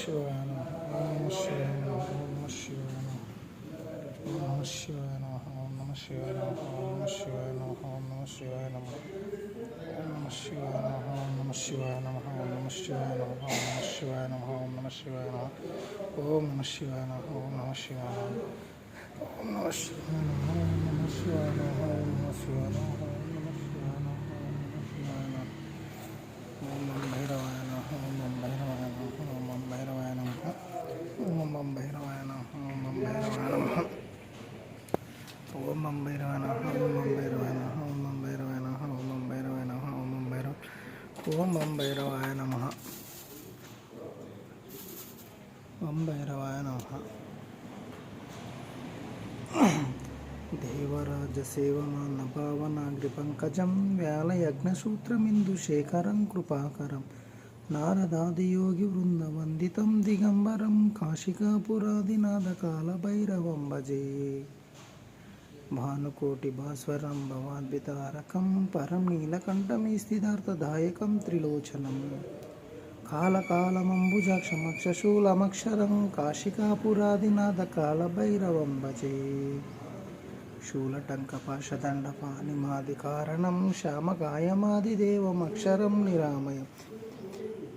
శివాయ నమః. ఓం నమః శివాయ నమః. ఓం నమః శివాయ నమః. ఓం నమః శివాయ నమః. ఓం నమః శివాయ నమః. ఓం నమః శివాయ నమః. ఓం నమః శివాయ నమః. ఓం నమః శివాయ నమః. ఓం నమః శివాయ నమః. ఓం నమః శివాయ నమః. ఓం నమః శివాయ నమః. ఓం నమః శివాయ నమః. ఓం నమః శివాయ నమః. ఓం నమః శివాయ నమః. ఓం నమః శివాయ నమః. ఓం నమః శివాయ నమః. ఓం నమః శివాయ నమః. ఓం నమః శివాయ నమః. ఓం నమః శివాయ నమః. ఓం నమః భైరవాయ నమః. ఓం నమః భైరవాయ నమః. ఓం నమః భైరవాయ నమః. ఓం నమః భైరవాయ నమః. ఓం నమః భైరవాయ నమః. ఓం నమః భైరవాయ నమః. ఓం నమః భైరవాయ నమః. ఓం నమః భైరవాయ నమః. ఓం నమః భైరవాయ నమః. ఓం నమః భైరవ ఓం నమః భైరవాయ నమః. ఓం భైరవాయ నమః. దేవరాజసేవమాన భావనాగ్రిపంకజం వ్యాలయజ్ఞసూత్రమిందుశేఖరం కృపాకరం నారదాదియోగి వృందవందితం దిగంబరం కాశికాపురాదినాథకాలభైరవం భజే భానుకోటి భాస్వరం భవాద్భితారకం పరం నీలకంఠమే స్థితార్థదాయకం త్రిలోచనం కాలకాలమంబుజాక్షమక్షశూలమక్షరం కాశికాపురాదినాథకాలభైరవం భజే శూలటంకపాశదండపానిమాదికారణం శ్యామకాయమాదిదేవమక్షరం నిరామయం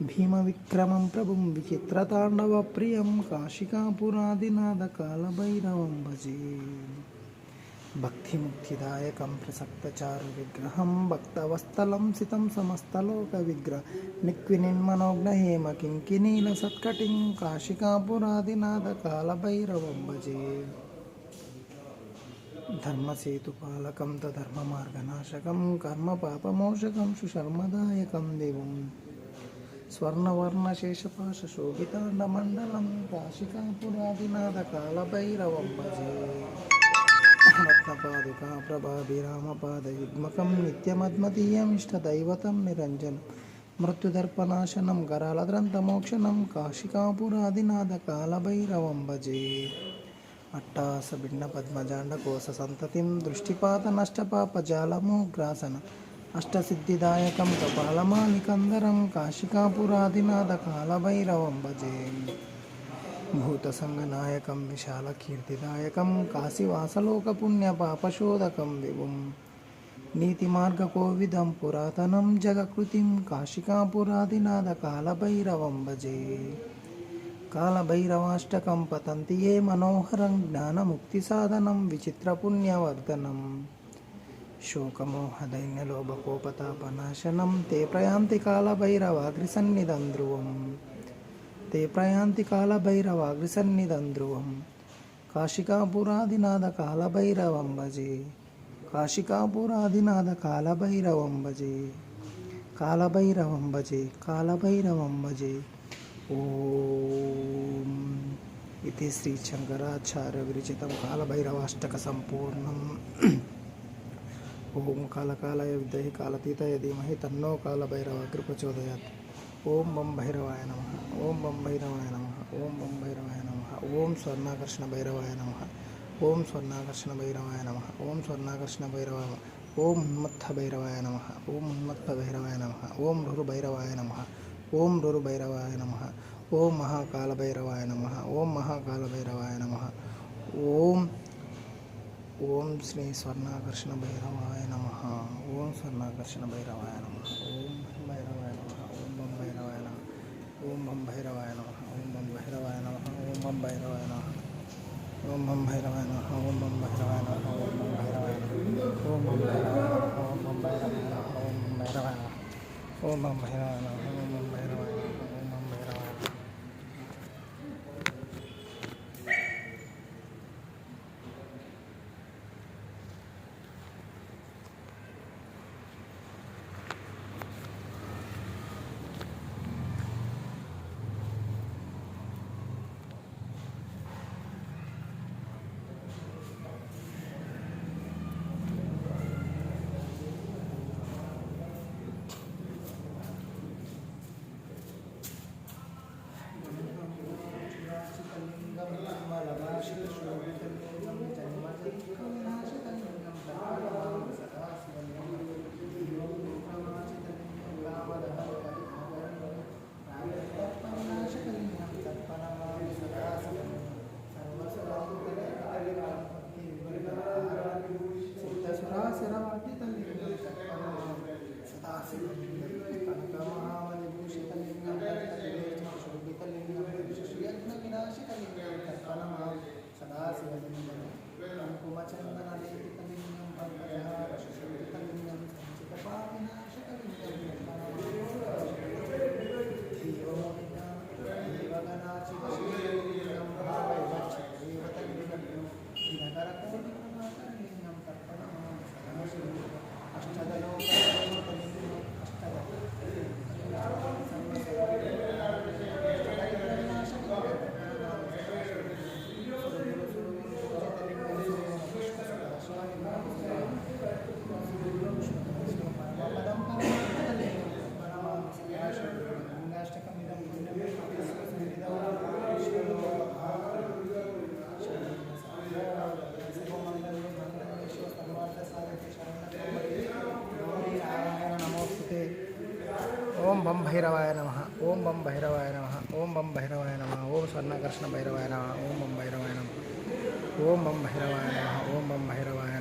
భీమవిక్రమం ప్రభుం విచిత్రతాండవప్రియం కాశికాపురాదినాథకాలభైరవం భజే భక్తిముక్తిదాయకం ప్రసక్తచారు విగ్రహం భక్తవస్థలం సితం సమస్తలోక విగ్రహ నిక్వినిన్మనోజ్ఞ హేమ కింకినీల సత్కటిం కాశికాపురాదినాథకాలభైరవం భజే ధర్మసేతుపాలకం తధర్మమార్గనాశకం కర్మపాపమోషకం సుశర్మదాయకం దివం స్వర్ణవర్ణశేషపాశోభితాండమండలం కాశికాపురాదినాథకాలభైరవం భజే రత్నపాదుకా ప్రభాభిరామపాదయుగ్మకం నిత్యమద్మతీయమిష్టదైవతం నిరంజనం మృత్యుదర్పనాశనం కరాళద్రంతమోక్షణం కాశికాపురాదినాథకాలభైరవం భజే అట్టాసభిన్న పద్మజాండకోశ సంతతిం దృష్టిపాతనష్టపాపజాలమోగ్రాసన అష్టసిద్ధిదాయకం కపాలమాలికందరం కాశికాపురాదినాథకాలభైరవం భజే భూతసంగనాయకం విశాలకీర్తిదాయకం కాశీవాసలోకపుణ్యపాపశోధకం విభుం నీతిమార్గకోవిదం పురాతనం జగకృతిం కాశికాపురాదినాథకాలభైరవం భజే కాలభైరవాష్టకం పతంతి ఏ మనోహరం జ్ఞానముక్తిసాధనం విచిత్రపుణ్యవర్ధనం శోకమోహదైన్యలోభకోపతాపనాశనం తే ప్రయాంతి కాలభైరవాగ్రిసన్నిధం ధ్రువం తే ప్రయాంతి కాలభైరవాగ్రిసన్నిధం ధ్రువం కాశికాపురాదినాథకాలభైరవం భజే కాశికాపురాదినాథకాలభైరవం భజే కాలభైరవం భజే కాలభైరవం భజే ఓం ఇది శ్రీ శంకరాచార్య విరచితం కాలభైరవాష్టక సంపూర్ణం. ఓం కాలకాలయ విద్మహే కాలతీతాయ ధీమహి తన్నో కాలభైరవాగ్రి ప్రచోదయాత్. ఓం బం భైరవాయ నమః. ఓం బం భైరవాయ నమః. ఓం బం భైరవాయ నమః. ఓం స్వర్ణాకర్షణ భైరవాయ నమః. ఓం స్వర్ణాకర్షణ భైరవాయ నమః. ఓం స్వర్ణాకర్షణ భైరవాయ నమః. ఓం ఉన్మత్త భైరవాయ నమః. ఓం ఉన్మత్త భైరవాయ నమః. ఓం రురు భైరవాయ నమః. ఓం రురు భైరవాయ నమః. ఓం మహాకాలభైరవాయ నమః. ఓం మహాకాలభైరవాయ నమః. ఓం ఓం శ్రీ స్వర్ణాకర్షణ భైరవాయ నమః. ఓం స్వర్ణాకర్షణ భైరవాయ నమః. ఓం భైరవాయ నమః. ఓం బం భైరవాయ నమః. ఓం బం భైరవాయ నమః. ఓం బం భైరవాయ నమః. ఓం బం భైరవాయ నమః. ఓం బం భైరవాయ నమః. ఓం బం భైరవాయ నమః. ఓం బం భైరవాయ నమః. ఓం బం భైరవాయ నమః. ఓం బం భైరవాయ నమః. ఓం బం భైరవాయ నమః. ఓం బం భైరవాయ నమః. ఓం బం భైరవాయ నమః. बम भैरवाय नमः ओम बम भैरवाय नमः ओम बम भैरवाय नमः ओम स्वर्णाकर्षण भैरवाय नमः ओम बम भैरवाय नमः ओम बम भैरवाय नमः ओम बम भैरवाय